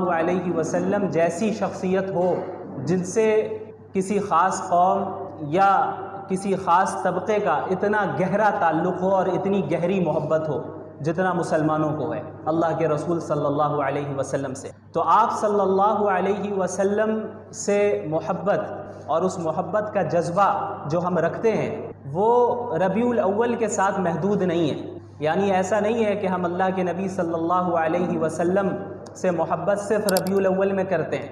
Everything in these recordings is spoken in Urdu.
اللہ علیہ وسلم جیسی شخصیت ہو جن سے کسی خاص قوم یا کسی خاص طبقے کا اتنا گہرا تعلق ہو اور اتنی گہری محبت ہو جتنا مسلمانوں کو ہے اللہ کے رسول صلی اللہ علیہ وسلم سے، تو آپ صلی اللہ علیہ وسلم سے محبت اور اس محبت کا جذبہ جو ہم رکھتے ہیں وہ ربیع الاول کے ساتھ محدود نہیں ہے۔ یعنی ایسا نہیں ہے کہ ہم اللہ کے نبی صلی اللہ علیہ وسلم سے محبت صرف ربیع الاول میں کرتے ہیں،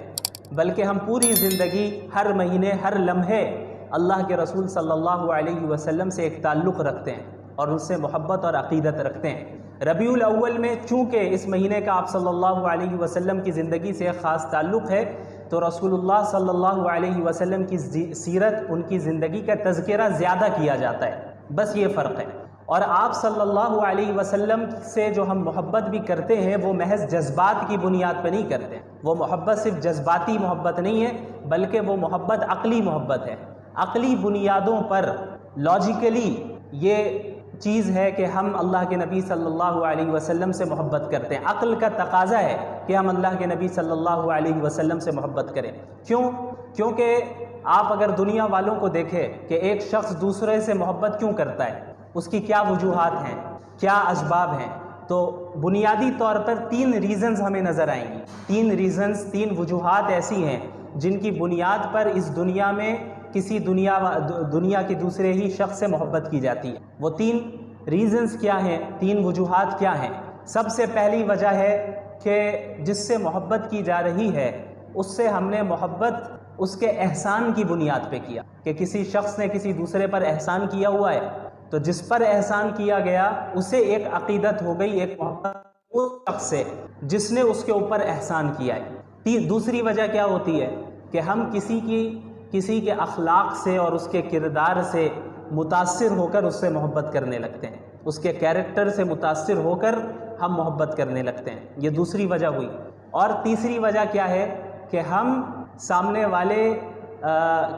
بلکہ ہم پوری زندگی ہر مہینے ہر لمحے اللہ کے رسول صلی اللہ علیہ وسلم سے ایک تعلق رکھتے ہیں اور ان سے محبت اور عقیدت رکھتے ہیں۔ ربیع الاول میں چونکہ اس مہینے کا آپ صلی اللہ علیہ وسلم کی زندگی سے ایک خاص تعلق ہے، تو رسول اللہ صلی اللہ علیہ وسلم کی سیرت، ان کی زندگی کا تذکرہ زیادہ کیا جاتا ہے، بس یہ فرق ہے۔ اور آپ صلی اللہ علیہ وسلم سے جو ہم محبت بھی کرتے ہیں وہ محض جذبات کی بنیاد پہ نہیں کرتے، وہ محبت صرف جذباتی محبت نہیں ہے بلکہ وہ محبت عقلی محبت ہے۔ عقلی بنیادوں پر لاجیکلی یہ چیز ہے کہ ہم اللہ کے نبی صلی اللہ علیہ وسلم سے محبت کرتے ہیں، عقل کا تقاضا ہے کہ ہم اللہ کے نبی صلی اللہ علیہ وسلم سے محبت کریں۔ کیونکہ آپ اگر دنیا والوں کو دیکھیں کہ ایک شخص دوسرے سے محبت کیوں کرتا ہے، اس کی کیا وجوہات ہیں، کیا اسباب ہیں، تو بنیادی طور پر 3 ریزنز ہمیں نظر آئیں گی۔ 3 وجوہات ایسی ہیں جن کی بنیاد پر اس دنیا میں کسی دنیا کی دوسرے ہی شخص سے محبت کی جاتی ہے۔ وہ 3 ریزنز کیا ہیں، 3 وجوہات کیا ہیں؟ سب سے پہلی وجہ ہے کہ جس سے محبت کی جا رہی ہے اس سے ہم نے محبت اس کے احسان کی بنیاد پہ کیا، کہ کسی شخص نے کسی دوسرے پر احسان کیا ہوا ہے تو جس پر احسان کیا گیا اسے ایک عقیدت ہو گئی، ایک محبت اس شخص سے جس نے اس کے اوپر احسان کیا ہے۔ دوسری وجہ کیا ہوتی ہے کہ ہم کسی کے اخلاق سے اور اس کے کردار سے متاثر ہو کر اس سے محبت کرنے لگتے ہیں، اس کے کیریکٹر سے متاثر ہو کر ہم محبت کرنے لگتے ہیں، یہ دوسری وجہ ہوئی۔ اور تیسری وجہ کیا ہے کہ ہم سامنے والے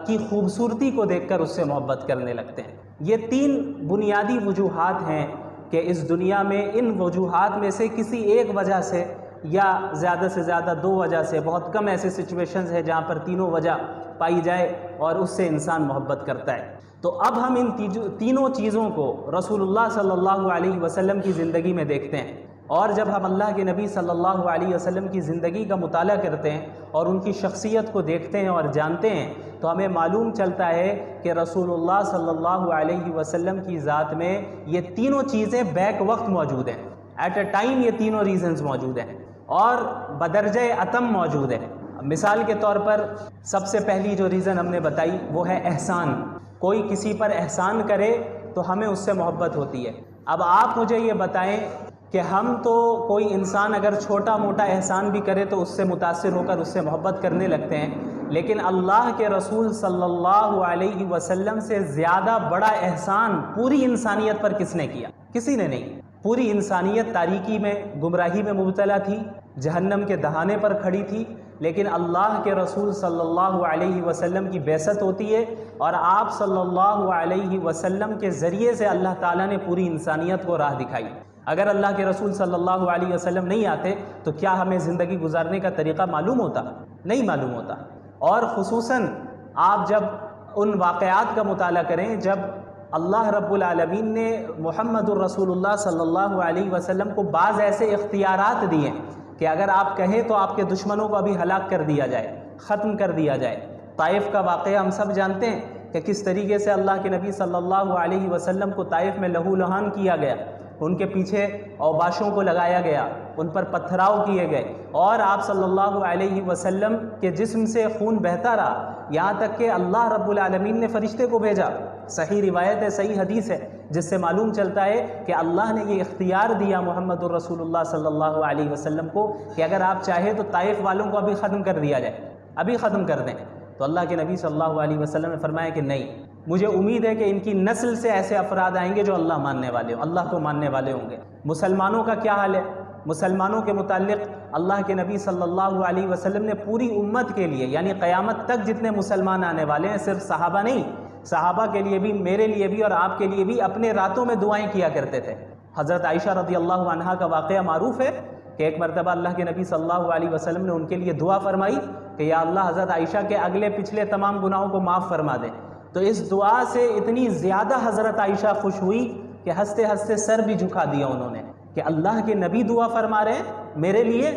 کی خوبصورتی کو دیکھ کر اس سے محبت کرنے لگتے ہیں۔ یہ 3 بنیادی وجوہات ہیں کہ اس دنیا میں ان وجوہات میں سے کسی ایک وجہ سے یا زیادہ سے زیادہ 2 وجہ سے، بہت کم ایسے سچویشنز ہیں جہاں پر تینوں وجہ پائی جائے اور اس سے انسان محبت کرتا ہے۔ تو اب ہم ان تینوں چیزوں کو رسول اللہ صلی اللہ علیہ وسلم کی زندگی میں دیکھتے ہیں، اور جب ہم اللہ کے نبی صلی اللہ علیہ وسلم کی زندگی کا مطالعہ کرتے ہیں اور ان کی شخصیت کو دیکھتے ہیں اور جانتے ہیں تو ہمیں معلوم چلتا ہے کہ رسول اللہ صلی اللہ علیہ وسلم کی ذات میں یہ تینوں چیزیں بیک وقت موجود ہیں، ایٹ اے ٹائم یہ تینوں ریزنز موجود ہیں اور بدرجہ اتم موجود ہیں۔ مثال کے طور پر سب سے پہلی جو ریزن ہم نے بتائی وہ ہے احسان۔ کوئی کسی پر احسان کرے تو ہمیں اس سے محبت ہوتی ہے۔ اب آپ مجھے یہ بتائیں کہ ہم تو کوئی انسان اگر چھوٹا موٹا احسان بھی کرے تو اس سے متاثر ہو کر اس سے محبت کرنے لگتے ہیں، لیکن اللہ کے رسول صلی اللہ علیہ وسلم سے زیادہ بڑا احسان پوری انسانیت پر کس نے کیا؟ کسی نے نہیں۔ پوری انسانیت تاریکی میں، گمراہی میں مبتلا تھی، جہنم کے دہانے پر کھڑی تھی، لیکن اللہ کے رسول صلی اللہ علیہ وسلم کی بعثت ہوتی ہے اور آپ صلی اللہ علیہ وسلم کے ذریعے سے اللہ تعالیٰ نے پوری انسانیت کو راہ دکھائی۔ اگر اللہ کے رسول صلی اللہ علیہ وسلم نہیں آتے تو کیا ہمیں زندگی گزارنے کا طریقہ معلوم ہوتا؟ نہیں معلوم ہوتا۔ اور خصوصاً آپ جب ان واقعات کا مطالعہ کریں جب اللہ رب العالمین نے محمد الرسول اللہ صلی اللہ علیہ وسلم کو بعض ایسے اختیارات دیے کہ اگر آپ کہیں تو آپ کے دشمنوں کو ابھی ہلاک کر دیا جائے، ختم کر دیا جائے۔ طائف کا واقعہ ہم سب جانتے ہیں کہ کس طریقے سے اللہ کے نبی صلی اللہ علیہ وسلم کو طائف میں لہو لہان کیا گیا، ان کے پیچھے اوباشوں کو لگایا گیا، ان پر پتھراؤ کیے گئے اور آپ صلی اللہ علیہ وسلم کے جسم سے خون بہتا رہا، یہاں تک کہ اللہ رب العالمین نے فرشتے کو بھیجا۔ صحیح روایت ہے، صحیح حدیث ہے جس سے معلوم چلتا ہے کہ اللہ نے یہ اختیار دیا محمد الرسول اللہ صلی اللہ علیہ وسلم کو کہ اگر آپ چاہیں تو طائف والوں کو ابھی ختم کر دیا جائے، ابھی ختم کر دیں۔ تو اللہ کے نبی صلی اللہ علیہ وسلم نے فرمایا کہ نہیں، مجھے امید ہے کہ ان کی نسل سے ایسے افراد آئیں گے جو اللہ ماننے والے ہوں، اللہ کو ماننے والے ہوں گے۔ مسلمانوں کا کیا حال ہے؟ مسلمانوں کے متعلق اللہ کے نبی صلی اللہ علیہ وسلم نے پوری امت کے لیے، یعنی قیامت تک جتنے مسلمان آنے والے ہیں، صرف صحابہ نہیں، صحابہ کے لیے بھی، میرے لیے بھی اور آپ کے لیے بھی اپنے راتوں میں دعائیں کیا کرتے تھے۔ حضرت عائشہ رضی اللہ عنہا کا واقعہ معروف ہے کہ ایک مرتبہ اللہ کے نبی صلی اللہ علیہ وسلم نے ان کے لیے دعا فرمائی کہ یا اللہ حضرت عائشہ کے اگلے پچھلے تمام گناہوں کو معاف فرما دے. تو اس دعا سے اتنی زیادہ حضرت عائشہ خوش ہوئی کہ ہنستے ہنستے سر بھی جھکا دیا انہوں نے کہ اللہ کے نبی دعا فرما رہے ہیں میرے لیے،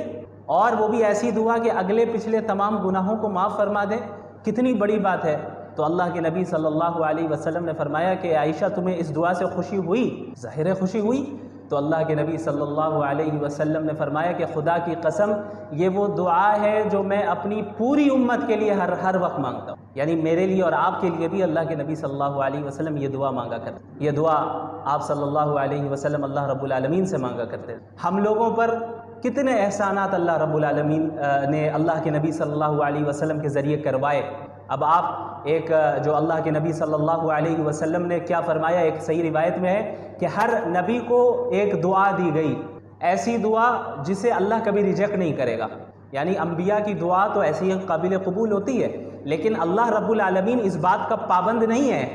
اور وہ بھی ایسی دعا کہ اگلے پچھلے تمام گناہوں کو معاف فرما دیں. کتنی بڑی بات ہے. تو اللہ کے نبی صلی اللہ علیہ وسلم نے فرمایا کہ عائشہ تمہیں اس دعا سے خوشی ہوئی؟ ظاہر ہے خوشی ہوئی. تو اللہ کے نبی صلی اللہ علیہ وسلم نے فرمایا کہ خدا کی قسم یہ وہ دعا ہے جو میں اپنی پوری امت کے لیے ہر وقت مانگتا ہوں. یعنی میرے لیے اور آپ کے لیے بھی اللہ کے نبی صلی اللہ علیہ وسلم یہ دعا مانگا کرتے. یہ دعا آپ صلی اللہ علیہ وسلم اللہ رب العالمین سے مانگا کرتے. ہم لوگوں پر کتنے احسانات اللہ رب العالمین نے اللہ کے نبی صلی اللہ علیہ وسلم کے ذریعے کروائے. اب آپ ایک جو اللہ کے نبی صلی اللہ علیہ وسلم نے کیا فرمایا، ایک صحیح روایت میں ہے کہ ہر نبی کو ایک دعا دی گئی، ایسی دعا جسے اللہ کبھی ریجیکٹ نہیں کرے گا. یعنی انبیاء کی دعا تو ایسی قابل قبول ہوتی ہے، لیکن اللہ رب العالمین اس بات کا پابند نہیں ہے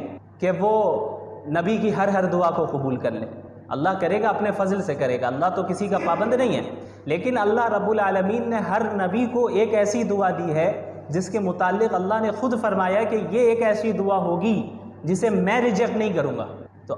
کہ وہ نبی کی ہر دعا کو قبول کر لے. اللہ کرے گا، اپنے فضل سے کرے گا، اللہ تو کسی کا پابند نہیں ہے. لیکن اللہ رب العالمین نے ہر نبی کو ایک ایسی دعا دی ہے جس کے متعلق اللہ نے خود فرمایا کہ یہ ایک ایسی دعا ہوگی جسے میں ریجیکٹ نہیں کروں گا. تو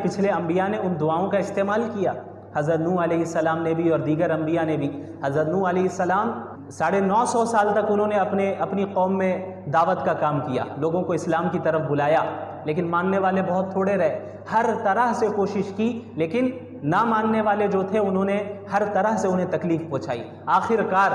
پچھلے انبیاء نے ان دعاؤں کا استعمال کیا. حضرت نوح علیہ السلام نے بھی اور دیگر انبیاء نے بھی. حضرت نوح علیہ السلام 950 سال تک انہوں نے اپنی قوم میں دعوت کا کام کیا، لوگوں کو اسلام کی طرف بلایا، لیکن ماننے والے بہت تھوڑے رہے. ہر طرح سے کوشش کی، لیکن نہ ماننے والے جو تھے انہوں نے ہر طرح سے انہیں تکلیف پہنچائی. آخر کار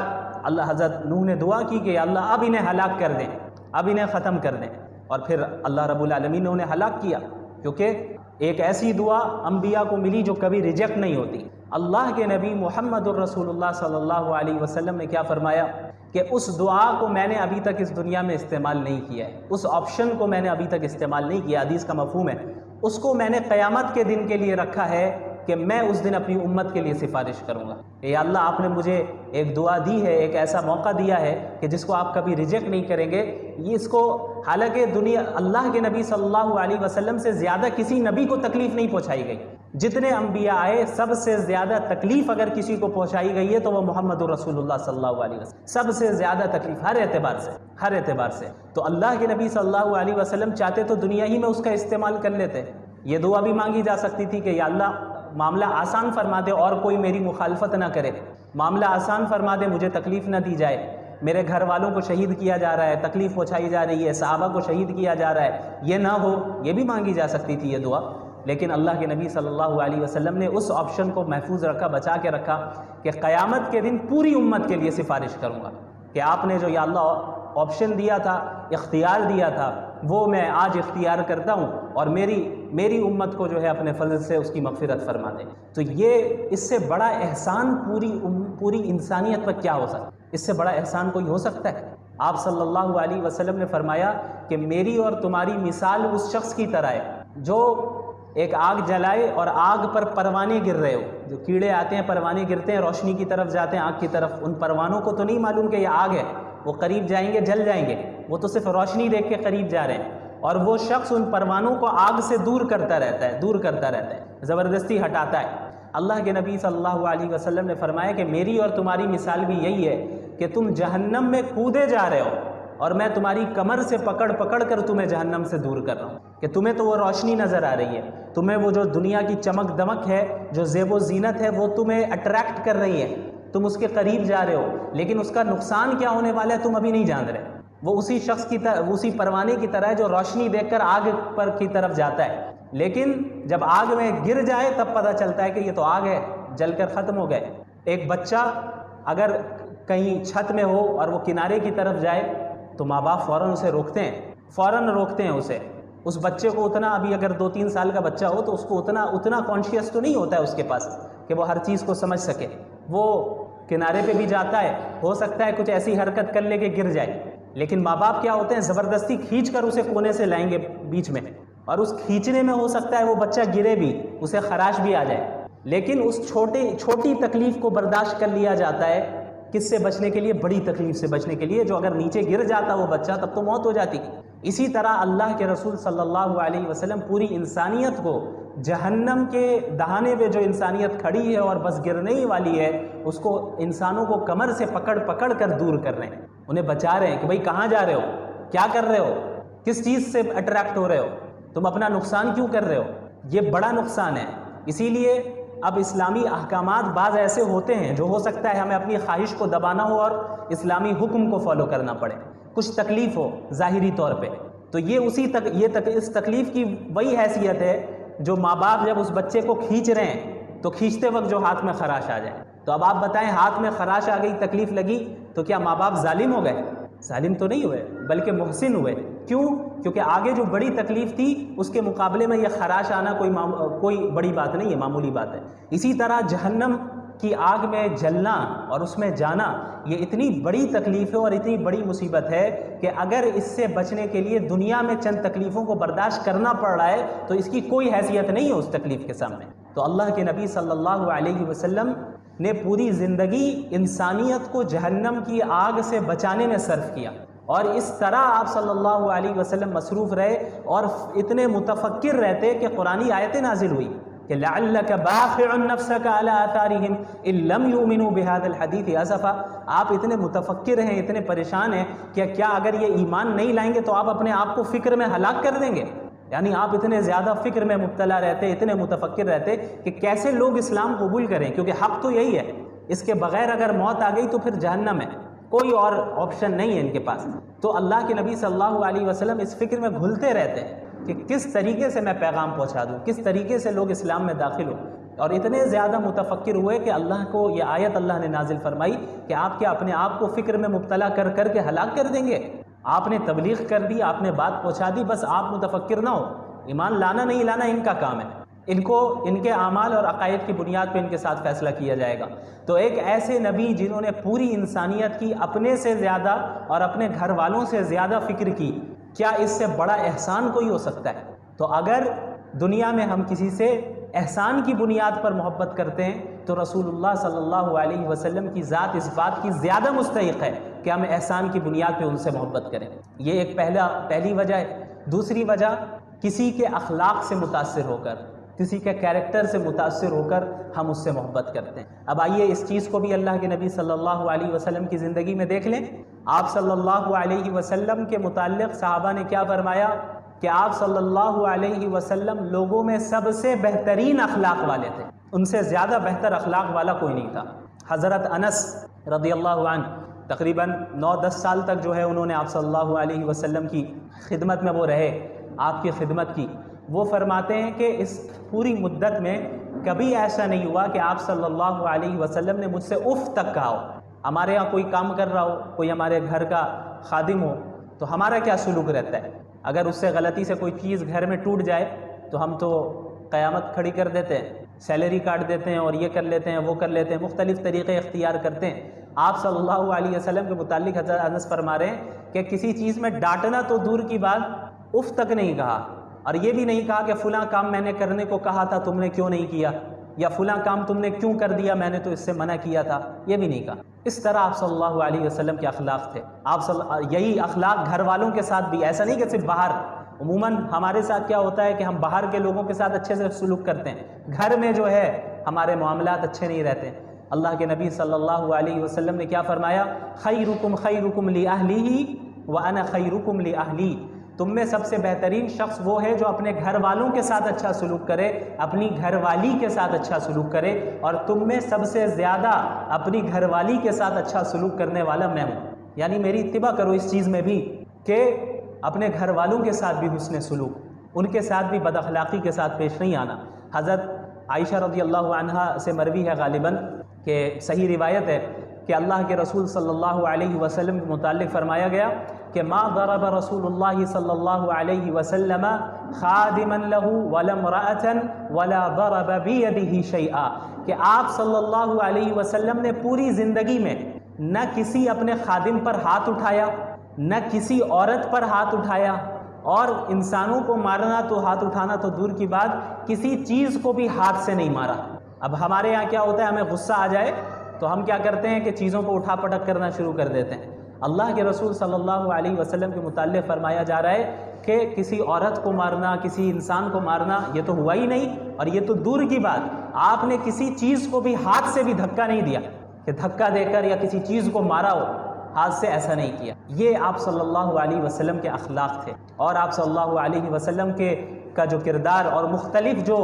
حضرت نوح نے دعا کی کہ اللہ اب انہیں ہلاک کر دیں، اب انہیں ختم کر دیں. اور پھر اللہ رب العالمین نے انہیں ہلاک کیا، کیونکہ ایک ایسی دعا انبیاء کو ملی جو کبھی ریجیکٹ نہیں ہوتی. اللہ کے نبی محمد الرسول اللہ صلی اللہ علیہ وسلم نے کیا فرمایا کہ اس دعا کو میں نے ابھی تک اس دنیا میں استعمال نہیں کیا ہے، اس آپشن کو میں نے ابھی تک استعمال نہیں کیا. حدیث کا مفہوم ہے اس کو میں نے قیامت کے دن کے لیے رکھا ہے کہ میں اس دن اپنی امت کے لیے سفارش کروں گا. یا اللہ آپ نے مجھے ایک دعا دی ہے، ایک ایسا موقع دیا ہے کہ جس کو آپ کبھی ریجیکٹ نہیں کریں گے. یہ اس کو حالانکہ اللہ کے نبی صلی اللہ علیہ وسلم سے زیادہ کسی نبی کو تکلیف نہیں پہنچائی گئی. جتنے انبیاء آئے سب سے زیادہ تکلیف اگر کسی کو پہنچائی گئی ہے تو وہ محمد رسول اللہ صلی اللہ علیہ وسلم. سب سے زیادہ تکلیف ہر اعتبار سے. تو اللہ کے نبی صلی اللہ علیہ وسلم چاہتے تو دنیا ہی میں اس کا استعمال کر لیتے. یہ دعا بھی مانگی جا سکتی تھی کہ یا اللہ معاملہ آسان فرما دے اور کوئی میری مخالفت نہ کرے، معاملہ آسان فرما دے، مجھے تکلیف نہ دی جائے. میرے گھر والوں کو شہید کیا جا رہا ہے، تکلیف پہنچائی جا رہی ہے، صحابہ کو شہید کیا جا رہا ہے، یہ نہ ہو. یہ بھی مانگی جا سکتی تھی یہ دعا. لیکن اللہ کے نبی صلی اللہ علیہ وسلم نے اس آپشن کو محفوظ رکھا، بچا کے رکھا کہ قیامت کے دن پوری امت کے لیے سفارش کروں گا. کہ آپ نے جو یا اللہ آپشن دیا تھا، اختیار دیا تھا، وہ میں آج اختیار کرتا ہوں اور میری امت کو جو ہے اپنے فضل سے اس کی مغفرت فرما دے. تو یہ اس سے بڑا احسان پوری انسانیت پر کیا ہو سکتا ہے؟ اس سے بڑا احسان کوئی ہو سکتا ہے؟ آپ صلی اللہ علیہ وسلم نے فرمایا کہ میری اور تمہاری مثال اس شخص کی طرح ہے جو ایک آگ جلائے اور آگ پر پروانے گر رہے ہو. جو کیڑے آتے ہیں، پروانے گرتے ہیں، روشنی کی طرف جاتے ہیں، آگ کی طرف. ان پروانوں کو تو نہیں معلوم کہ یہ آگ ہے، وہ قریب جائیں گے جل جائیں گے، وہ تو صرف روشنی دیکھ کے قریب جا رہے ہیں. اور وہ شخص ان پروانوں کو آگ سے دور کرتا رہتا ہے، زبردستی ہٹاتا ہے. اللہ کے نبی صلی اللہ علیہ وسلم نے فرمایا کہ میری اور تمہاری مثال بھی یہی ہے کہ تم جہنم میں کودے جا رہے ہو اور میں تمہاری کمر سے پکڑ کر تمہیں جہنم سے دور کر رہا ہوں. کہ تمہیں تو وہ روشنی نظر آ رہی ہے، تمہیں وہ جو دنیا کی چمک دمک ہے، جو زیب و زینت ہے، وہ تمہیں اٹریکٹ کر رہی ہے، تم اس کے قریب جا رہے ہو، لیکن اس کا نقصان کیا ہونے والا ہے تم ابھی نہیں جان رہے. وہ اسی شخص کی طرح، اسی پروانے کی طرح ہے جو روشنی دیکھ کر آگ پر کی طرف جاتا ہے، لیکن جب آگ میں گر جائے تب پتہ چلتا ہے کہ یہ تو آگ ہے، جل کر ختم ہو گئے. ایک بچہ اگر کہیں چھت میں ہو اور وہ کنارے کی طرف جائے تو ماں باپ فوراً اسے روکتے ہیں اسے. اس بچے کو اتنا، ابھی اگر 2-3 سال کا بچہ ہو تو اس کو اتنا کانشیس تو نہیں ہوتا ہے اس کے پاس کہ وہ ہر چیز کو سمجھ سکے. وہ کنارے پہ بھی جاتا ہے، ہو سکتا ہے کچھ ایسی حرکت کر لے کے گر جائے، لیکن ماں باپ کیا ہوتے ہیں، زبردستی کھینچ کر اسے کونے سے لائیں گے بیچ میں، اور اس کھینچنے میں ہو سکتا ہے وہ بچہ گرے بھی، اسے خراش بھی آ جائے، لیکن اس چھوٹی تکلیف کو برداشت کر لیا جاتا ہے. کس سے بچنے کے لیے؟ بڑی تکلیف سے بچنے کے لیے، جو اگر نیچے گر جاتا وہ بچہ تب تو موت ہو جاتی. اسی طرح اللہ کے رسول صلی اللہ علیہ وسلم پوری انسانیت کو جہنم کے دہانے پہ جو انسانیت کھڑی ہے اور بس گرنے ہی والی ہے، اس کو انسانوں کو کمر سے پکڑ پکڑ کر دور کر رہے ہیں، انہیں بچا رہے ہیں کہ بھئی کہاں جا رہے ہو، کیا کر رہے ہو، کس چیز سے اٹریکٹ ہو رہے ہو، تم اپنا نقصان کیوں کر رہے ہو، یہ بڑا نقصان ہے۔ اسی لیے اب اسلامی احکامات بعض ایسے ہوتے ہیں جو ہو سکتا ہے ہمیں اپنی خواہش کو دبانا ہو اور اسلامی حکم کو فالو کرنا پڑے، کچھ تکلیف ہو ظاہری طور پہ، تو اس تکلیف کی وہی حیثیت ہے جو ماں باپ جب اس بچے کو کھینچ رہے ہیں تو کھینچتے وقت جو ہاتھ میں خراش آ جائے۔ تو اب آپ بتائیں، ہاتھ میں خراش آ گئی، تکلیف لگی، تو کیا ماں باپ ظالم ہو گئے؟ ظالم تو نہیں ہوئے، بلکہ محسن ہوئے۔ کیوں؟ کیونکہ آگے جو بڑی تکلیف تھی اس کے مقابلے میں یہ خراش آنا کوئی بڑی بات نہیں ہے، معمولی بات ہے۔ اسی طرح جہنم کی آگ میں جلنا اور اس میں جانا یہ اتنی بڑی تکلیف ہے اور اتنی بڑی مصیبت ہے کہ اگر اس سے بچنے کے لیے دنیا میں چند تکلیفوں کو برداشت کرنا پڑ رہا ہے تو اس کی کوئی حیثیت نہیں ہے اس تکلیف کے سامنے۔ تو اللہ کے نبی صلی اللہ علیہ وسلم نے پوری زندگی انسانیت کو جہنم کی آگ سے بچانے میں صرف کیا، اور اس طرح آپ صلی اللہ علیہ وسلم مصروف رہے اور اتنے متفکر رہتے کہ قرآنی آیتیں نازل ہوئی کہ لعلک باخع نفسک علی آثارہم ان لم یؤمنوا بہذا الحدیث اسفا۔ آپ اتنے متفکر ہیں، اتنے پریشان ہیں کہ کیا اگر یہ ایمان نہیں لائیں گے تو آپ اپنے آپ کو فکر میں ہلاک کر دیں گے؟ یعنی آپ اتنے زیادہ فکر میں مبتلا رہتے، اتنے متفکر رہتے کہ کیسے لوگ اسلام قبول کریں، کیونکہ حق تو یہی ہے، اس کے بغیر اگر موت آ گئی تو پھر جہنم ہے، کوئی اور آپشن نہیں ہے ان کے پاس۔ تو اللہ کے نبی صلی اللہ علیہ وسلم اس فکر میں گھلتے رہتے ہیں کہ کس طریقے سے میں پیغام پہنچا دوں، کس طریقے سے لوگ اسلام میں داخل ہوں، اور اتنے زیادہ متفکر ہوئے کہ اللہ کو یہ آیت اللہ نے نازل فرمائی کہ آپ کیا اپنے آپ کو فکر میں مبتلا کر کر کے ہلاک کر دیں گے؟ آپ نے تبلیغ کر دی، آپ نے بات پہنچا دی، بس آپ متفکر نہ ہو، ایمان لانا نہیں لانا ان کا کام ہے، ان کو ان کے اعمال اور عقائد کی بنیاد پہ ان کے ساتھ فیصلہ کیا جائے گا۔ تو ایک ایسے نبی جنہوں نے پوری انسانیت کی اپنے سے زیادہ اور اپنے گھر والوں سے زیادہ فکر کی، کیا اس سے بڑا احسان کوئی ہو سکتا ہے؟ تو اگر دنیا میں ہم کسی سے احسان کی بنیاد پر محبت کرتے ہیں تو رسول اللہ صلی اللہ علیہ وسلم کی ذات اس بات کی زیادہ مستحق ہے کہ ہم احسان کی بنیاد پہ ان سے محبت کریں۔ یہ ایک پہلی وجہ ہے۔ دوسری وجہ، کسی کے اخلاق سے متاثر ہو کر، کسی کے کیریکٹر سے متاثر ہو کر ہم اس سے محبت کرتے ہیں۔ اب آئیے اس چیز کو بھی اللہ کے نبی صلی اللہ علیہ وسلم کی زندگی میں دیکھ لیں۔ آپ صلی اللہ علیہ وسلم کے متعلق صحابہ نے کیا فرمایا کہ آپ صلی اللہ علیہ وسلم لوگوں میں سب سے بہترین اخلاق والے تھے، ان سے زیادہ بہتر اخلاق والا کوئی نہیں تھا۔ حضرت انس رضی اللہ عنہ تقریباً 9-10 سال تک جو ہے انہوں نے آپ صلی اللہ علیہ وسلم کی خدمت میں وہ رہے، آپ کی خدمت کی۔ وہ فرماتے ہیں کہ اس پوری مدت میں کبھی ایسا نہیں ہوا کہ آپ صلی اللہ علیہ وسلم نے مجھ سے اف تک کہا ہو۔ ہمارے ہاں کوئی کام کر رہا ہو، کوئی ہمارے گھر کا خادم ہو، تو ہمارا کیا سلوک رہتا ہے؟ اگر اس سے غلطی سے کوئی چیز گھر میں ٹوٹ جائے تو ہم تو قیامت کھڑی کر دیتے ہیں، سیلری کاٹ دیتے ہیں اور یہ کر لیتے ہیں، وہ کر لیتے ہیں، مختلف طریقے اختیار کرتے ہیں۔ آپ صلی اللہ علیہ وسلم کے متعلق حضرت انس فرما رہے ہیں کہ کسی چیز میں ڈانٹنا تو دور کی بات، اف تک نہیں کہا، اور یہ بھی نہیں کہا کہ فلاں کام میں نے کرنے کو کہا تھا تم نے کیوں نہیں کیا، یا فلاں کام تم نے کیوں کر دیا، میں نے تو اس سے منع کیا تھا، یہ بھی نہیں کہا۔ اس طرح آپ صلی اللہ علیہ وسلم کے اخلاق تھے۔ یہی اخلاق گھر والوں کے ساتھ بھی، ایسا نہیں کہ صرف باہر۔ عموماً ہمارے ساتھ کیا ہوتا ہے کہ ہم باہر کے لوگوں کے ساتھ اچھے سے سلوک کرتے ہیں، گھر میں جو ہے ہمارے معاملات اچھے نہیں رہتے۔ اللہ کے نبی صلی اللہ علیہ وسلم نے کیا فرمایا؟ خیرکم خیرکم لأہلہ وانا خیرکم لأہلی۔ تم میں سب سے بہترین شخص وہ ہے جو اپنے گھر والوں کے ساتھ اچھا سلوک کرے، اپنی گھر والی کے ساتھ اچھا سلوک کرے، اور تم میں سب سے زیادہ اپنی گھر والی کے ساتھ اچھا سلوک کرنے والا میں ہوں۔ یعنی میری اتباع کرو اس چیز میں بھی کہ اپنے گھر والوں کے ساتھ بھی حسن سلوک، ان کے ساتھ بھی بد اخلاقی کے ساتھ پیش نہیں آنا۔ حضرت عائشہ رضی اللہ عنہا سے مروی ہے غالباً کہ صحیح روایت ہے کہ اللہ کے رسول صلی اللہ علیہ وسلم کے متعلق فرمایا گیا کہ ما ضرب رسول اللہ صلی اللہ علیہ وسلم خادما له ولا امرأة ولا ضرب بيده شيئا، کہ آپ صلی اللہ علیہ وسلم نے پوری زندگی میں نہ کسی اپنے خادم پر ہاتھ اٹھایا، نہ کسی عورت پر ہاتھ اٹھایا، اور انسانوں کو مارنا تو ہاتھ اٹھانا تو دور کی بات، کسی چیز کو بھی ہاتھ سے نہیں مارا۔ اب ہمارے یہاں کیا ہوتا ہے، ہمیں غصہ آ جائے تو ہم کیا کرتے ہیں کہ چیزوں کو اٹھا پٹک کرنا شروع کر دیتے ہیں۔ اللہ کے رسول صلی اللہ علیہ وسلم کے متعلق فرمایا جا رہا ہے کہ کسی عورت کو مارنا، کسی انسان کو مارنا یہ تو ہوا ہی نہیں، اور یہ تو دور کی بات، آپ نے کسی چیز کو بھی ہاتھ سے بھی دھکا نہیں دیا کہ دھکا دے کر یا کسی چیز کو مارا ہو، ہاتھ سے ایسا نہیں کیا۔ یہ آپ صلی اللہ علیہ وسلم کے اخلاق تھے، اور آپ صلی اللہ علیہ وسلم کا جو کردار اور مختلف جو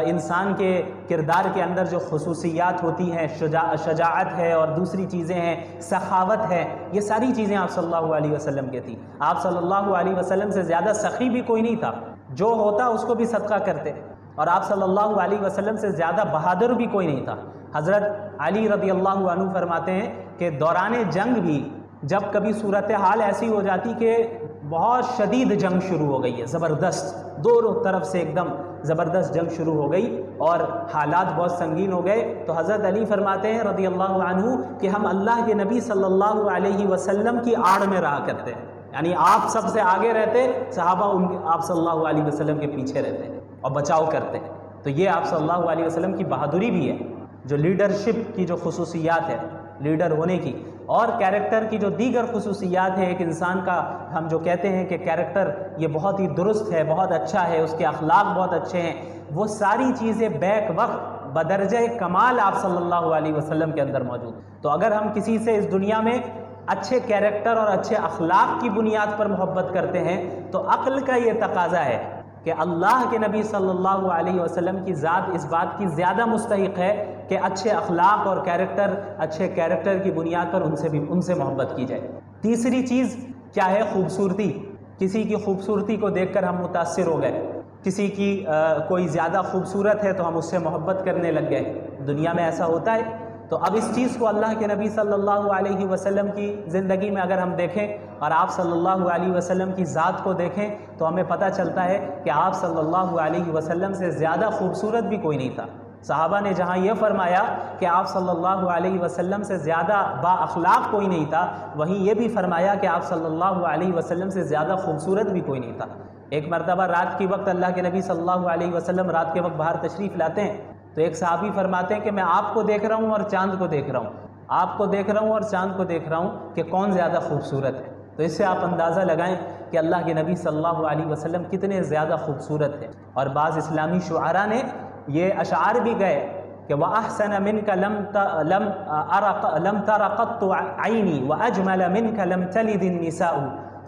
انسان کے کردار کے اندر جو خصوصیات ہوتی ہیں، شجاعت ہے اور دوسری چیزیں ہیں، سخاوت ہے، یہ ساری چیزیں آپ صلی اللہ علیہ وسلم کی تھیں۔ آپ صلی اللہ علیہ وسلم سے زیادہ سخی بھی کوئی نہیں تھا، جو ہوتا اس کو بھی صدقہ کرتے، اور آپ صلی اللہ علیہ وسلم سے زیادہ بہادر بھی کوئی نہیں تھا۔ حضرت علی رضی اللہ عنہ فرماتے ہیں کہ دوران جنگ بھی جب کبھی صورتحال ایسی ہو جاتی کہ بہت شدید جنگ شروع ہو گئی ہے، زبردست، دونوں طرف سے ایک دم زبردست جنگ شروع ہو گئی اور حالات بہت سنگین ہو گئے، تو حضرت علی فرماتے ہیں رضی اللہ عنہ کہ ہم اللہ کے نبی صلی اللہ علیہ وسلم کی آڑ میں رہا کرتے ہیں، یعنی آپ سب سے آگے رہتے، صحابہ آپ صلی اللہ علیہ وسلم کے پیچھے رہتے اور بچاؤ کرتے۔ تو یہ آپ صلی اللہ علیہ وسلم کی بہادری بھی ہے، جو لیڈرشپ کی جو خصوصیات ہے، لیڈر ہونے کی، اور کیریکٹر کی جو دیگر خصوصیات ہیں۔ ایک انسان کا ہم جو کہتے ہیں کہ کیریکٹر یہ بہت ہی درست ہے، بہت اچھا ہے، اس کے اخلاق بہت اچھے ہیں، وہ ساری چیزیں بیک وقت بدرجہ کمال آپ صلی اللہ علیہ وسلم کے اندر موجود ہیں۔ تو اگر ہم کسی سے اس دنیا میں اچھے کیریکٹر اور اچھے اخلاق کی بنیاد پر محبت کرتے ہیں تو عقل کا یہ تقاضا ہے کہ اللہ کے نبی صلی اللہ علیہ وسلم کی ذات اس بات کی زیادہ مستحق ہے کہ اچھے اخلاق اور اچھے کیریکٹر کی بنیاد پر ان سے محبت کی جائے۔ تیسری چیز کیا ہے؟ خوبصورتی۔ کسی کی خوبصورتی کو دیکھ کر ہم متاثر ہو گئے، کسی کی کوئی زیادہ خوبصورت ہے تو ہم اس سے محبت کرنے لگ گئے، دنیا میں ایسا ہوتا ہے۔ تو اب اس چیز کو اللہ کے نبی صلی اللہ علیہ وسلم کی زندگی میں اگر ہم دیکھیں اور آپ صلی اللہ علیہ وسلم کی ذات کو دیکھیں تو ہمیں پتہ چلتا ہے کہ آپ صلی اللہ علیہ وسلم سے زیادہ خوبصورت بھی کوئی نہیں تھا۔ صحابہ نے جہاں یہ فرمایا کہ آپ صلی اللہ علیہ وسلم سے زیادہ با اخلاق کوئی نہیں تھا، وہیں یہ بھی فرمایا کہ آپ صلی اللہ علیہ وسلم سے زیادہ خوبصورت بھی کوئی نہیں تھا۔ ایک مرتبہ رات کے وقت اللہ کے نبی صلی اللہ علیہ وسلم رات کے وقت باہر تشریف لاتے ہیں، تو ایک صحابی فرماتے ہیں کہ میں آپ کو دیکھ رہا ہوں اور چاند کو دیکھ رہا ہوں، آپ کو دیکھ رہا ہوں اور چاند کو دیکھ رہا ہوں کہ کون زیادہ خوبصورت ہے۔ تو اس سے آپ اندازہ لگائیں کہ اللہ کے نبی صلی اللہ علیہ وسلم کتنے زیادہ خوبصورت ہیں۔ اور بعض اسلامی شعراء نے یہ اشعار بھی گئے کہ وَأَحْسَنَ مِنْكَ لَمْ تَرَ قَطُّ عَيْنِي وَأَجْمَلَ مِنْكَ لَمْ تَلِدِ النِّسَاءُ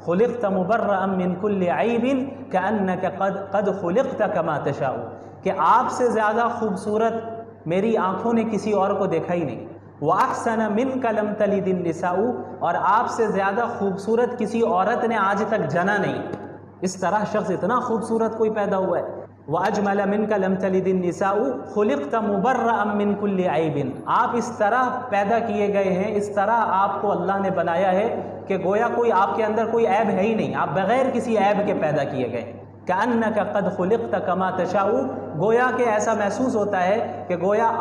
خُلِقْتَ مُبَرَّأً مِنْ كُلِّ عَيْبٍ كَأَنَّكَ قَدْ خُلِقْتَ كَمَا تَشَاءُ، کہ آپ سے زیادہ خوبصورت میری آنکھوں نے کسی اور کو دیکھا ہی نہیں۔ وَأَحْسَنَ مِنْكَ لَمْ تَلِدِ النِّسَاءُ، اور آپ سے زیادہ خوبصورت کسی عورت نے آج تک جنا نہیں۔ اس طرح شخص اتنا خوبصورت کوئی پیدا ہوا ہے۔ وَأَجْمَلَ مِنْكَ لَمْ تَلِدِ النِّسَاءُ خُلِقْتَ مُبَرَّأً مِنْ كُلِّ عَيْبٍ، آپ اس طرح پیدا کیے گئے ہیں، اس طرح آپ کو اللہ نے بنایا ہے کہ گویا کوئی آپ کے اندر کوئی عیب ہے ہی نہیں، آپ بغیر کسی عیب کے پیدا کیے گئے۔ كَأَنَّكَ قَدْ خُلِقْتَ كَمَا تَشَاءُ، گویا کہ ایسا محسوس ہوتا ہے کہ گویا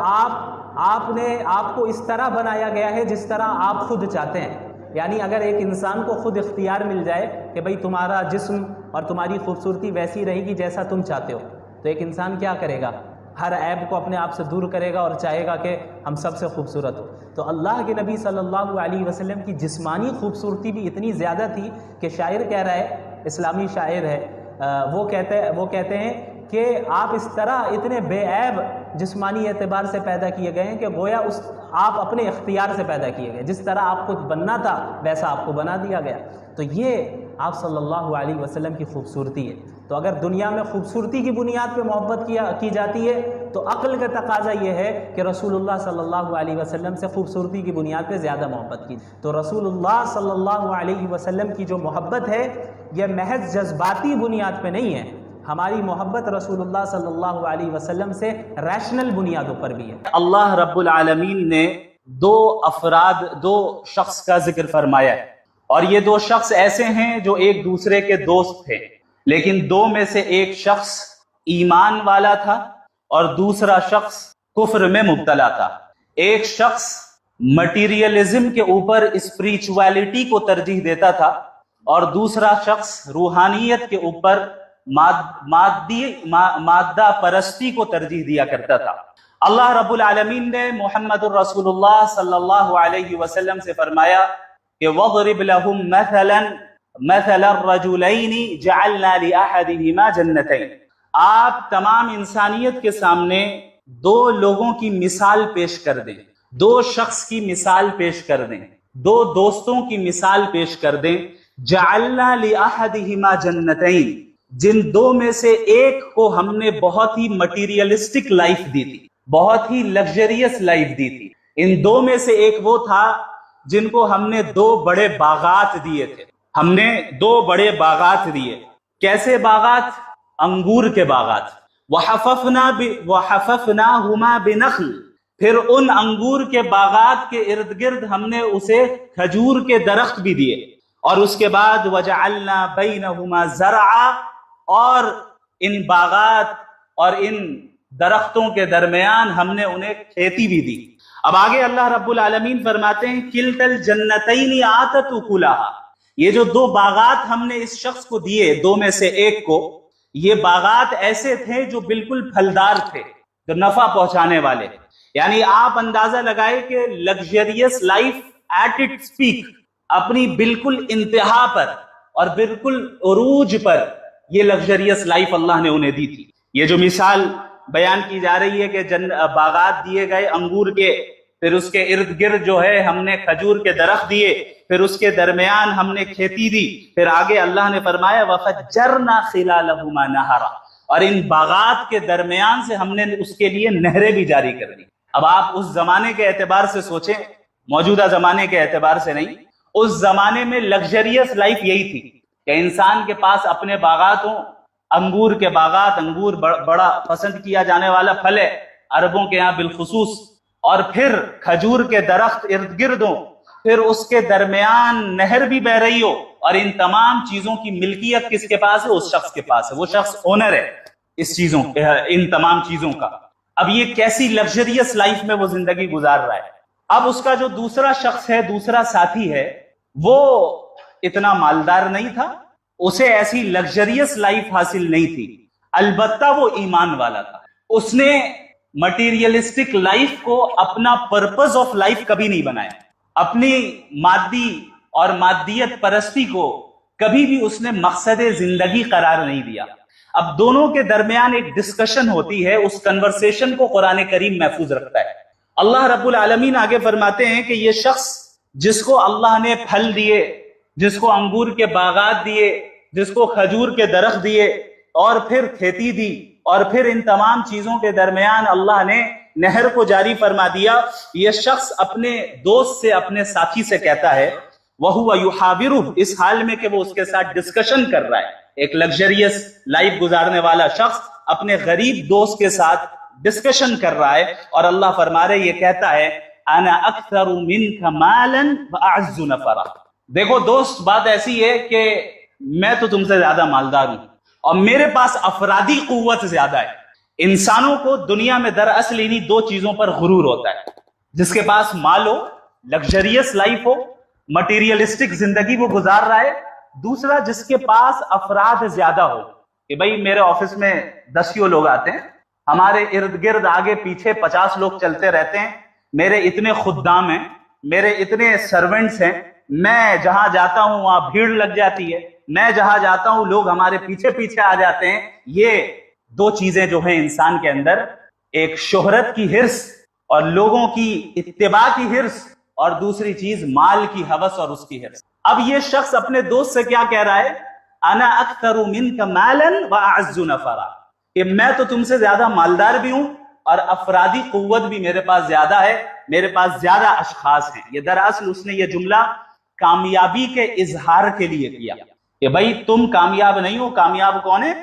آپ کو اس طرح بنایا گیا ہے جس طرح آپ خود چاہتے ہیں۔ یعنی اگر ایک انسان کو خود اختیار مل جائے کہ بھئی تمہارا جسم اور تمہاری خوبصورتی ویسی رہے گی جیسا تم چاہتے ہو، تو ایک انسان کیا کرے گا؟ ہر عیب کو اپنے آپ سے دور کرے گا اور چاہے گا کہ ہم سب سے خوبصورت ہو۔ تو اللہ کے نبی صلی اللہ علیہ وسلم کی جسمانی خوبصورتی بھی اتنی زیادہ تھی کہ شاعر کہہ رہا ہے، اسلامی شاعر ہے، وہ کہتے ہیں کہ آپ اس طرح اتنے بے عیب جسمانی اعتبار سے پیدا کیے گئے ہیں کہ گویا آپ اپنے اختیار سے پیدا کیے گئے، جس طرح آپ کو بننا تھا ویسا آپ کو بنا دیا گیا۔ تو یہ آپ صلی اللہ علیہ وسلم کی خوبصورتی ہے۔ تو اگر دنیا میں خوبصورتی کی بنیاد پہ محبت کی جاتی ہے تو عقل کا تقاضا یہ ہے کہ رسول اللہ صلی اللہ علیہ وسلم سے خوبصورتی کی بنیاد پہ زیادہ محبت کی۔ تو رسول اللہ صلی اللہ علیہ وسلم کی جو محبت ہے یہ محض جذباتی بنیاد پہ نہیں ہے، ہماری محبت رسول اللہ صلی اللہ علیہ وسلم سے ریشنل بنیادوں پر بھی ہے۔ اللہ رب العالمین نے دو شخص کا ذکر فرمایا ہے، اور یہ دو شخص ایسے ہیں جو ایک دوسرے کے دوست تھے، لیکن دو میں سے ایک شخص ایمان والا تھا اور دوسرا شخص کفر میں مبتلا تھا۔ ایک شخص مٹیریلزم کے اوپر اسپریچویلٹی کو ترجیح دیتا تھا اور دوسرا شخص روحانیت کے اوپر مادہ پرستی کو ترجیح دیا کرتا تھا۔ اللہ رب العالمین نے محمد الرسول اللہ صلی اللہ علیہ وسلم سے فرمایا کہ وَضْرِبْ لَهُمْ مَثَلَ الرَّجُلَيْنِ جَعَلْنَا لِأَحَدِهِمَا جَنَّتَيْنِ، آپ تمام انسانیت کے سامنے دو لوگوں کی مثال پیش کر دیں، دو شخص کی مثال پیش کر دیں، دو دوستوں کی مثال پیش کر دیں. جعلنا لأحدہما جنتین، جن دو میں سے ایک کو ہم نے بہت ہی مٹیریلسٹک لائف دی تھی، بہت ہی لگژریس لائف دی تھی. ان دو میں سے ایک وہ تھا جن کو ہم نے دو بڑے باغات دیے تھے، ہم نے دو بڑے باغات دیے. کیسے باغات؟ انگور کے باغات. وحففناہما بنخل، پھر ان انگور کے باغات کے ارد گرد ہم نے اسے کھجور کے درخت بھی دیے. اور اس کے بعد وجعلنا بینہما زرعا، اور ان باغات اور ان درختوں کے درمیان ہم نے انہیں کھیتی بھی دی. اب آگے اللہ رب العالمین فرماتے ہیں کلتا الجنتین آتت اکلہا، یہ جو دو باغات ہم نے اس شخص کو دیے، دو میں سے ایک کو، یہ باغات ایسے تھے جو بالکل پھلدار تھے، جو نفع پہنچانے والے. یعنی آپ اندازہ لگائے کہ luxurious life at its peak, اپنی بالکل انتہا پر اور بالکل عروج پر یہ لگژریس لائف اللہ نے انہیں دی تھی. یہ جو مثال بیان کی جا رہی ہے کہ باغات دیے گئے انگور کے، پھر اس کے ارد گرد جو ہے ہم نے کھجور کے درخت دیے، پھر اس کے درمیان ہم نے کھیتی دی. پھر آگے اللہ نے فرمایا وَفَجَّرْنَا خِلَالَهُمَا نَهَرًا، اور ان باغات کے درمیان سے ہم نے اس کے لیے نہریں بھی جاری کر دی. اب آپ اس زمانے کے اعتبار سے سوچیں، موجودہ زمانے کے اعتبار سے نہیں. اس زمانے میں لگژریس لائف یہی تھی کہ انسان کے پاس اپنے باغات ہوں، انگور کے باغات، انگور بڑا پسند کیا جانے والا پھل ہے عربوں کے یہاں بالخصوص، اور پھر کھجور کے درخت ارد گرد ہوں، پھر اس کے درمیان نہر بھی بہ رہی ہو، اور ان تمام چیزوں کی ملکیت کس کے پاس ہے؟ اس شخص کے پاس ہے. وہ شخص اونر ہے اس چیزوں، ان تمام چیزوں کا. اب یہ کیسی لگژریس لائف میں وہ زندگی گزار رہا ہے. اب اس کا جو دوسرا شخص ہے، دوسرا ساتھی ہے، وہ اتنا مالدار نہیں تھا، اسے ایسی لگژریس لائف حاصل نہیں تھی، البتہ وہ ایمان والا تھا. اس نے مٹیریلسٹک لائف کو اپنا پرپز آف لائف کبھی نہیں بنایا، اپنی مادی اور مادیت پرستی کو کبھی بھی اس نے مقصد زندگی قرار نہیں دیا. اب دونوں کے درمیان ایک ڈسکشن ہوتی ہے، اس کنورسیشن کو قرآن کریم محفوظ رکھتا ہے. اللہ رب العالمین آگے فرماتے ہیں کہ یہ شخص جس کو اللہ نے پھل دیے، جس کو انگور کے باغات دیے، جس کو کھجور کے درخت دیے، اور پھر کھیتی دی، اور پھر ان تمام چیزوں کے درمیان اللہ نے نہر کو جاری فرما دیا، یہ شخص اپنے دوست سے، اپنے ساتھی سے کہتا ہے وَهُوَ يُحَاوِرُهُ، اس حال میں کہ وہ اس کے ساتھ ڈسکشن کر رہا ہے. ایک لگژریس لائف گزارنے والا شخص اپنے غریب دوست کے ساتھ ڈسکشن کر رہا ہے، اور اللہ فرما رہے، یہ کہتا ہے انا اکثر منک مالا واعز نفرا. دیکھو دوست، بات ایسی ہے کہ میں تو تم سے زیادہ مالدار ہوں اور میرے پاس افرادی قوت زیادہ ہے. انسانوں کو دنیا میں دراصل انہی دو چیزوں پر غرور ہوتا ہے، جس کے پاس مال ہو، لگژریس لائف ہو، مٹیریلسٹک زندگی وہ گزار رہا ہے. دوسرا، جس کے پاس افراد زیادہ ہو، کہ بھئی میرے آفس میں 10 لوگ آتے ہیں، ہمارے ارد گرد آگے پیچھے 50 لوگ چلتے رہتے ہیں، میرے اتنے خدام ہیں، میرے اتنے سرونٹس ہیں، میں جہاں جاتا ہوں وہاں بھیڑ لگ جاتی ہے، میں جہاں جاتا ہوں لوگ ہمارے پیچھے پیچھے آ جاتے ہیں. یہ دو چیزیں جو ہیں انسان کے اندر، ایک شہرت کی حرص اور لوگوں کی اتباع کی حرص، اور دوسری چیز مال کی ہوس اور اس کی حرص. اب یہ شخص اپنے دوست سے کیا کہہ رہا ہے؟ انا اکثر منک مالا واعز نفرا، کہ میں تو تم سے زیادہ مالدار بھی ہوں اور افرادی قوت بھی میرے پاس زیادہ ہے، میرے پاس زیادہ اشخاص ہیں. یہ دراصل اس نے یہ جملہ کامیابی کے اظہار کے لیے کیا کہ بھائی تم کامیاب نہیں ہو، کامیاب کون ہے؟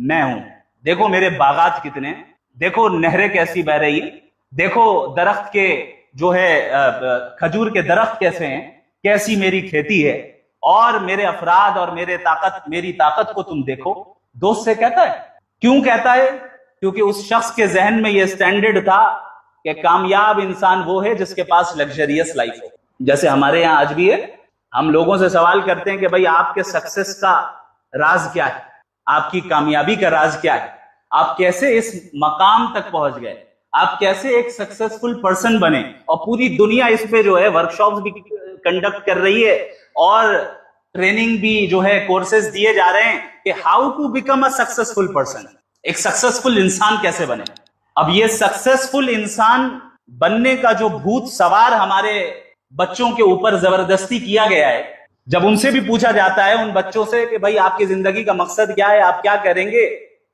میں ہوں. دیکھو میرے باغات کتنے ہیں، دیکھو نہریں کیسی بہ رہی ہیں، دیکھو درخت کے جو ہے کھجور کے درخت کیسے ہیں، کیسی میری کھیتی ہے، اور میرے افراد اور میری طاقت کو تم دیکھو. دوست سے کہتا ہے. کیوں کہتا ہے؟ کیونکہ اس شخص کے ذہن میں یہ سٹینڈرڈ تھا کہ کامیاب انسان وہ ہے جس کے پاس لگژریس لائف ہو. جیسے ہمارے یہاں آج بھی ہے، ہم لوگوں سے سوال کرتے ہیں کہ بھئی آپ کے سکسس کا راز کیا ہے، آپ کی کامیابی کا راز کیا ہے، آپ کیسے اس مقام تک پہنچ گئے. آپ کیسے ایک سکسیسفل پرسن بنے. اور پوری دنیا اس پہ جو ہے ورکشاپس بھی کنڈکٹ کر رہی ہے اور ٹریننگ بھی جو ہے کورسز دیے جا رہے ہیں کہ how to become a successful person. ایک سکسیسفل انسان کیسے بنے. اب یہ سکسیسفل انسان بننے کا جو بھوت سوار ہمارے بچوں کے اوپر زبردستی کیا گیا ہے، جب ان سے بھی پوچھا جاتا ہے ان بچوں سے کہ بھائی آپ کی زندگی کا مقصد کیا ہے، آپ کیا کریں گے،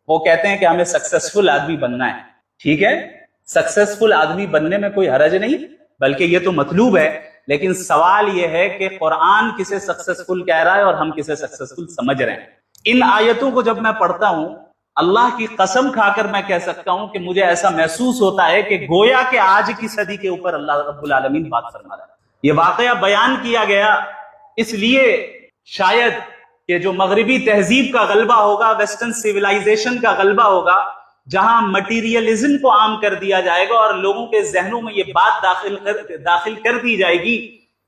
وہ کہتے ہیں کہ ہمیں سکسیسفل آدمی بننا ہے. ٹھیک ہے، سکسیسفل آدمی بننے میں کوئی حرج نہیں، بلکہ یہ تو مطلوب ہے. لیکن سوال یہ ہے کہ قرآن کسے سکسیسفل کہہ رہا ہے اور ہم کسے سکسیسفل سمجھ رہے ہیں. ان آیتوں کو جب میں پڑھتا ہوں، اللہ کی قسم کھا کر میں کہہ سکتا ہوں کہ مجھے ایسا محسوس ہوتا ہے کہ گویا کہ آج کی صدی کے اوپر اللہ رب العالمین بات فرما رہا ہے. یہ واقعہ بیان کیا گیا اس لیے شاید کہ جو مغربی تہذیب کا غلبہ ہوگا، ویسٹرن سیولائزیشن کا غلبہ ہوگا، جہاں مٹیریلزم کو عام کر دیا جائے گا اور لوگوں کے ذہنوں میں یہ بات داخل کر دی جائے گی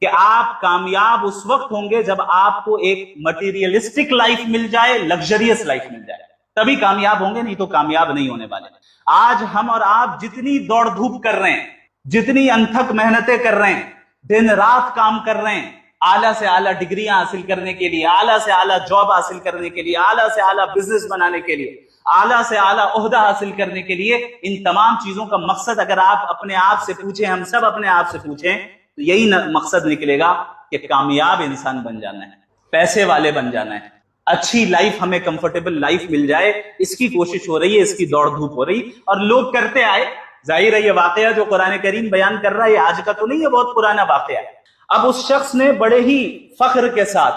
کہ آپ کامیاب اس وقت ہوں گے جب آپ کو ایک مٹیریلسٹک لائف مل جائے، لگژریس لائف مل جائے، تبھی کامیاب ہوں گے، نہیں تو کامیاب نہیں ہونے والے. آج ہم اور آپ جتنی دوڑ دھوپ کر رہے ہیں، جتنی انتھک محنتیں کر رہے ہیں، دن رات کام کر رہے ہیں اعلیٰ سے اعلیٰ ڈگریاں حاصل کرنے کے لیے، اعلیٰ سے اعلیٰ جاب حاصل کرنے کے لیے، اعلیٰ سے اعلیٰ بزنس بنانے کے لیے، اعلیٰ سے اعلیٰ عہدہ حاصل کرنے کے لیے، ان تمام چیزوں کا مقصد اگر آپ اپنے آپ سے پوچھیں، ہم سب اپنے آپ سے پوچھیں، تو یہی مقصد نکلے گا کہ کامیاب انسان بن جانا ہے، پیسے والے بن جانا ہے، اچھی لائف، ہمیں کمفرٹیبل لائف مل جائے، اس کی کوشش ہو رہی ہے، اس کی دوڑ دھوپ ہو رہی، اور لوگ کرتے آئے. ظاہر ہے یہ واقعہ جو قرآن کریم بیان کر رہا ہے یہ آج کا تو نہیں ہے، بہت پرانا واقعہ ہے. اب اس شخص نے بڑے ہی فخر کے ساتھ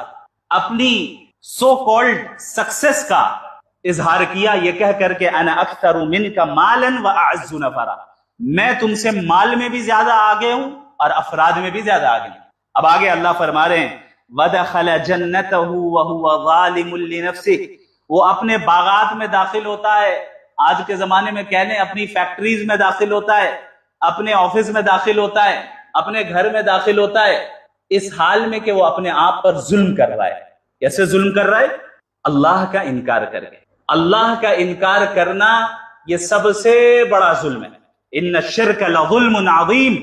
اپنی سو کالڈ سکسیس کا اظہار کیا، یہ کہہ کر کے انا اکثر منک مالا واعز نفرا، میں تم سے مال میں بھی زیادہ آگے ہوں اور افراد میں بھی زیادہ آگے ہوں. اب آگے اللہ فرما رہے ہیں وَدَخَلَ جَنَّتَهُ وَهُوَ ظَالِمٌ لِنَفْسِهِ، وہ اپنے باغات میں داخل ہوتا ہے، آج کے زمانے میں کہنے اپنی فیکٹریز میں داخل ہوتا ہے، اپنے آفس میں داخل ہوتا ہے، اپنے گھر میں داخل ہوتا ہے، اس حال میں کہ وہ اپنے آپ پر ظلم کر رہا ہے. کیسے ظلم کر رہا ہے؟ اللہ کا انکار کر کے. اللہ کا انکار کرنا یہ سب سے بڑا ظلم ہے. ان الشرک لظلم عظیم،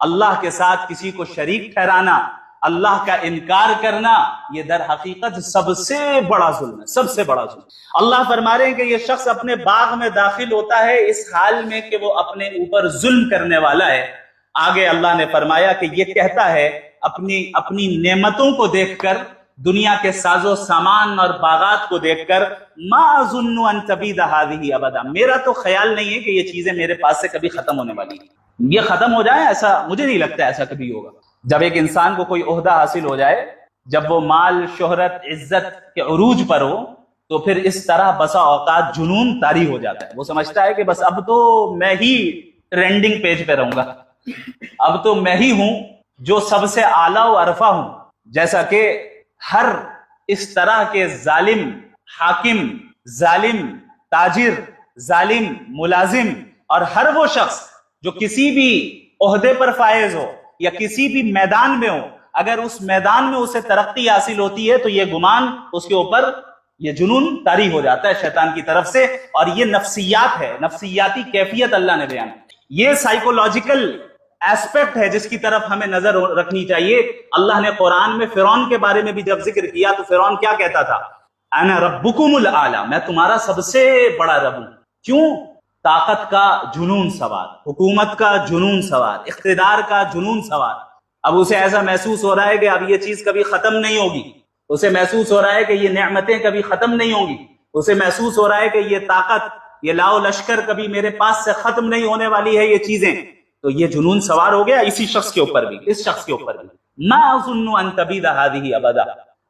اللہ کے ساتھ کسی کو شریک ٹھہرانا، اللہ کا انکار کرنا، یہ در حقیقت سب سے بڑا ظلم ہے، سب سے بڑا ظلم. اللہ فرما رہے ہیں کہ یہ شخص اپنے باغ میں داخل ہوتا ہے اس حال میں کہ وہ اپنے اوپر ظلم کرنے والا ہے. آگے اللہ نے فرمایا کہ یہ کہتا ہے اپنی نعمتوں کو دیکھ کر، دنیا کے ساز و سامان اور باغات کو دیکھ کر، ما اظن ان تبید هذه ابدا، میرا تو خیال نہیں ہے کہ یہ چیزیں میرے پاس سے کبھی ختم ہونے والی ہیں، یہ ختم ہو جائے، ایسا مجھے نہیں لگتا ایسا کبھی ہوگا. جب ایک انسان کو کوئی عہدہ حاصل ہو جائے، جب وہ مال، شہرت، عزت کے عروج پر ہو، تو پھر اس طرح بسا اوقات جنون طاری ہو جاتا ہے. وہ سمجھتا ہے کہ بس اب تو میں ہی ٹرینڈنگ پیج پہ رہوں گا، اب تو میں ہی ہوں جو سب سے اعلیٰ و عرفہ ہوں. جیسا کہ ہر اس طرح کے ظالم حاکم، ظالم تاجر، ظالم ملازم اور ہر وہ شخص جو کسی بھی عہدے پر فائز ہو یا کسی بھی میدان میں ہو، اگر اس میدان میں اسے ترقی حاصل ہوتی ہے تو یہ گمان اس کے اوپر، یہ جنون طاری ہو جاتا ہے شیطان کی طرف سے. اور یہ نفسیات ہے، نفسیاتی کیفیت اللہ نے بیان کی. یہ سائیکولوجیکل ایسپیکٹ ہے جس کی طرف ہمیں نظر رکھنی چاہیے. اللہ نے قرآن میں فرعون کے بارے میں بھی جب ذکر کیا تو فرعون کیا کہتا تھا؟ انا ربکم الاعلی، میں تمہارا سب سے بڑا رب ہوں. کیوں؟ طاقت کا جنون سوار، حکومت کا جنون سوار، اقتدار کا جنون سوار. اب اسے ایسا محسوس ہو رہا ہے کہ اب یہ چیز کبھی ختم نہیں ہوگی، اسے محسوس ہو رہا ہے کہ یہ نعمتیں کبھی ختم نہیں ہوں گی، اسے محسوس ہو رہا ہے کہ یہ طاقت، یہ لاؤ لشکر کبھی میرے پاس سے ختم نہیں ہونے والی ہے یہ چیزیں. تو یہ جنون سوار ہو گیا اسی شخص کے اوپر بھی، اس شخص کے اوپر بھی. ما اظن ان تبید هذه ابدا،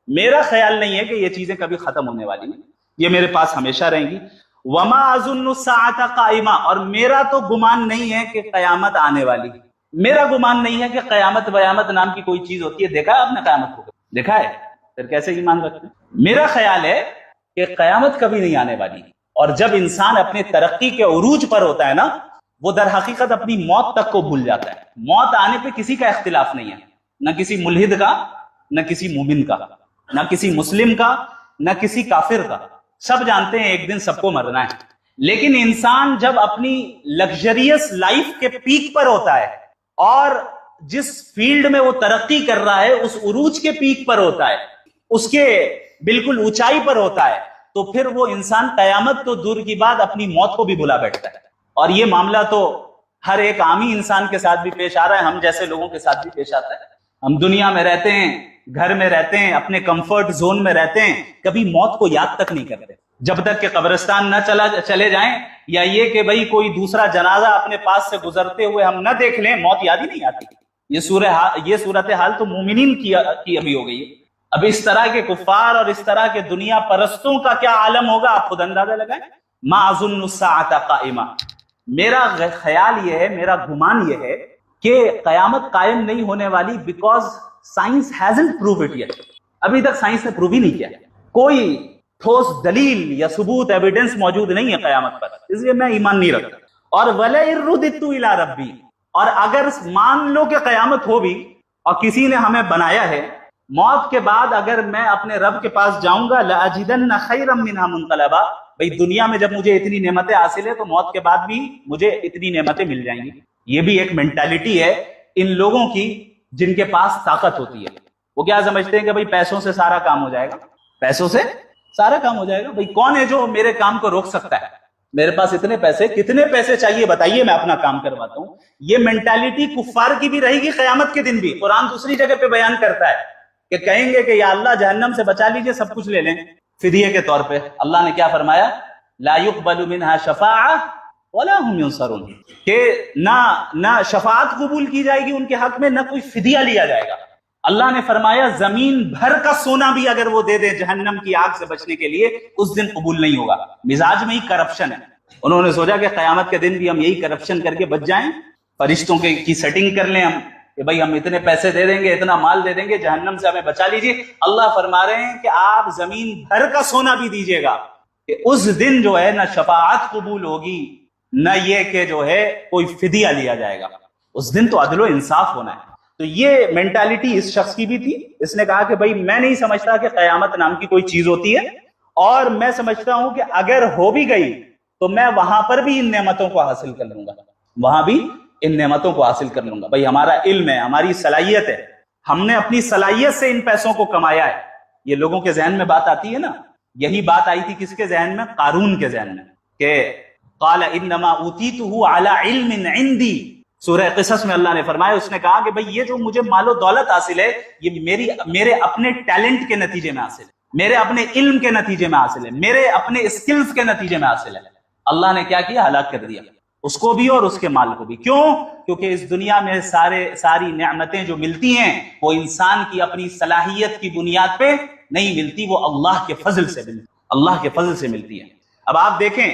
میرا خیال نہیں ہے کہ یہ چیزیں کبھی ختم ہونے والی ہیں، یہ میرے پاس ہمیشہ رہیں گی. وما اظن الساعة قائمہ، اور میرا تو گمان نہیں ہے کہ قیامت آنے والی، میرا گمان نہیں ہے کہ قیامت ویامت نام کی کوئی چیز ہوتی ہے. دیکھا ہے آپ نے قیامت کو؟ دیکھا ہے؟ پھر کیسے ایمان رکھتے ہیں؟ میرا خیال ہے کہ قیامت کبھی نہیں آنے والی. اور جب انسان اپنے ترقی کے عروج پر ہوتا ہے نا، وہ در حقیقت اپنی موت تک کو بھول جاتا ہے. موت آنے پہ کسی کا اختلاف نہیں ہے، نہ کسی ملحد کا، نہ کسی مومن کا، نہ کسی مسلم کا، نہ کسی کافر کا. سب جانتے ہیں ایک دن سب کو مرنا ہے. لیکن انسان جب اپنی لگژریس لائف کے پیک پر ہوتا ہے اور جس فیلڈ میں وہ ترقی کر رہا ہے اس عروج کے پیک پر ہوتا ہے، اس کے بالکل اونچائی پر ہوتا ہے، تو پھر وہ انسان قیامت تو دور کی بات اپنی موت کو بھی بھلا بیٹھتا ہے۔ اور یہ معاملہ تو ہر ایک عامی انسان کے ساتھ بھی پیش آ رہا ہے، ہم جیسے لوگوں کے ساتھ بھی پیش آتا ہے۔ ہم دنیا میں رہتے ہیں، گھر میں رہتے ہیں، اپنے کمفرٹ زون میں رہتے ہیں، کبھی موت کو یاد تک نہیں کرتے جب تک کہ قبرستان نہ چلے جائیں، یا یہ کہ بھئی کوئی دوسرا جنازہ اپنے پاس سے گزرتے ہوئے ہم نہ دیکھ لیں، موت یاد ہی نہیں آتی۔ یہ صورتحال تو مومنین کی ابھی ہو گئی ہے۔ اب اس طرح کے کفار اور اس طرح کے دنیا پرستوں کا کیا عالم ہوگا، آپ خود اندازہ لگائیں۔ ما اظن الساعۃ قائمہ، میرا خیال یہ ہے، میرا گمان یہ ہے کہ قیامت قائم نہیں ہونے والی، because science hasn't prove it yet, ابھی تک سائنس نے پروو ہی نہیں کیا، کوئی ٹھوس دلیل یا ثبوت ایویڈنس موجود نہیں ہے قیامت پر، اس لیے میں ایمان نہیں رکھتا۔ اور وَلَئِن رُدِدتُّ إِلَىٰ رَبِّي، اور اگر مان لو کہ قیامت ہو بھی اور کسی نے ہمیں بنایا ہے، موت کے بعد اگر میں اپنے رب کے پاس جاؤں گا، لَأَجِدَنَّ خَيْرًا مِّنْهَا مُنقَلَبًا، بھئی دنیا میں جب مجھے اتنی نعمتیں حاصل ہے تو موت کے بعد بھی مجھے اتنی نعمتیں مل جائیں گی۔ یہ بھی ایک مینٹالٹی ہے ان لوگوں کی جن کے پاس طاقت ہوتی ہے۔ وہ کیا سمجھتے ہیں کہ بھئی پیسوں سے سارا کام ہو جائے گا، پیسوں سے سارا کام ہو جائے گا۔ بھئی کون ہے جو میرے کام کو روک سکتا ہے؟ میرے پاس اتنے پیسے، کتنے پیسے چاہیے بتائیے، میں اپنا کام کرواتا ہوں۔ یہ مینٹالٹی کفار کی بھی رہے گی قیامت کے دن بھی۔ قرآن دوسری جگہ پہ بیان کرتا ہے کہ کہیں گے کہ یا اللہ جہنم سے بچا لیجئے، سب کچھ لے لیں فدیے کے طور پہ۔ اللہ نے کیا فرمایا؟ لا يقبل منها شفاعہ ولا هم ينصرون، کہ نہ شفاعت قبول کی جائے گی ان کے حق میں، نہ کوئی فدیہ لیا جائے گا۔ اللہ نے فرمایا زمین بھر کا سونا بھی اگر وہ دے دے جہنم کی آگ سے بچنے کے لیے، اس دن قبول نہیں ہوگا۔ مزاج میں ہی کرپشن ہے۔ انہوں نے سوچا کہ قیامت کے دن بھی ہم یہی کرپشن کر کے بچ جائیں، فرشتوں کی سیٹنگ کر لیں ہم کہ بھئی ہم اتنے پیسے دے دیں گے، اتنا مال دے دیں گے، جہنم سے ہمیں بچا لیجیے۔ اللہ فرما رہے ہیں کہ آپ زمین بھر کا سونا بھی دیجیے گا کہ اس دن جو ہے نہ شفاعت قبول ہوگی، نہ یہ کہ جو ہے کوئی فدیہ لیا جائے گا۔ اس دن تو عدل و انصاف ہونا ہے۔ تو یہ مینٹالٹی اس شخص کی بھی تھی۔ اس نے کہا کہ بھئی میں نہیں سمجھتا کہ قیامت نام کی کوئی چیز ہوتی ہے، اور میں سمجھتا ہوں کہ اگر ہو بھی گئی تو میں وہاں پر بھی ان نعمتوں کو حاصل کر لوں گا، وہاں بھی ان نعمتوں کو حاصل کر لوں گا۔ بھئی ہمارا علم ہے، ہماری صلاحیت ہے، ہم نے اپنی صلاحیت سے ان پیسوں کو کمایا ہے۔ یہ لوگوں کے ذہن میں بات آتی ہے نا، یہی بات آئی تھی کس کے ذہن میں؟ قارون کے ذہن میں، کہ قال انما اوتیتہ علی علم عندی۔ سورہ قصص میں اللہ نے فرمایا، اس نے کہا کہ بھئی یہ جو مجھے مال و دولت حاصل ہے، یہ میرے اپنے ٹیلنٹ کے نتیجے میں حاصل ہے، میرے اپنے علم کے نتیجے میں حاصل ہے، میرے اپنے اسکلز کے نتیجے میں حاصل ہے۔ اللہ نے کیا کیا؟ ہلاک کر دیا اس کو بھی اور اس کے مال کو بھی۔ کیوں؟ کیونکہ اس دنیا میں ساری نعمتیں جو ملتی ہیں وہ انسان کی اپنی صلاحیت کی بنیاد پہ نہیں ملتی، وہ اللہ کے فضل سے ملتی، اللہ کے فضل سے ملتی ہے۔ اب آپ دیکھیں،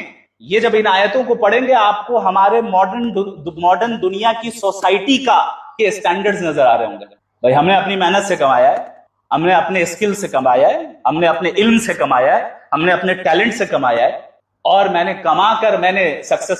یہ جب ان آیتوں کو پڑھیں گے آپ کو ہمارے ماڈرن دنیا کی سوسائٹی کے اسٹینڈرڈز نظر آ رہے ہوں گے۔ بھائی ہم نے اپنی محنت سے کمایا ہے، ہم نے اپنے اسکل سے کمایا ہے، ہم نے اپنے علم سے کمایا ہے، ہم نے اپنے ٹیلنٹ سے کمایا ہے، اور میں نے کما کر میں نے سکسیس